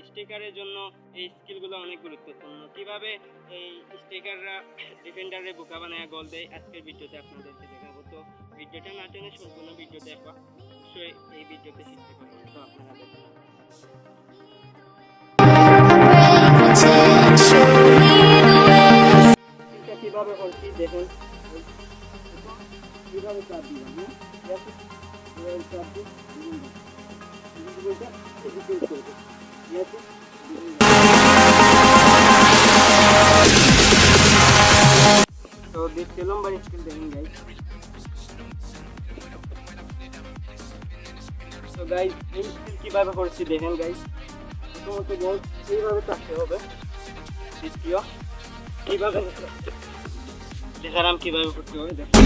স্ট্রাইকারের জন্য এই স্কিলগুলো অনেক গুরুত্বপূর্ণ। কিভাবে এই স্ট্রাইকাররা ডিফেন্ডারে বোকা বানায় গোল দেয় আজকের ভিডিওতে আপনাদেরকে দেখাবো। তো ভিডিওটা না টেনে সম্পূর্ণ ভিডিও দেখো, অবশ্যই এই ভিডিওতে শিখতে পারবেন। তো আপনারা দেখুন কিভাবে করছি, দেখুন কিভাবে চাপ দিলাম। হ্যাঁ, চাপ দিই তো দেখতে লম্বা স্কিল দেখুন গাইস। তো গাইস এই স্কিল কিভাবে করছি দেখেন গাইস। প্রথমত বল এইভাবে চাপতে হবে, দ্বিতীয় এইভাবে দেখালাম কিভাবে করতে হবে দেখুন।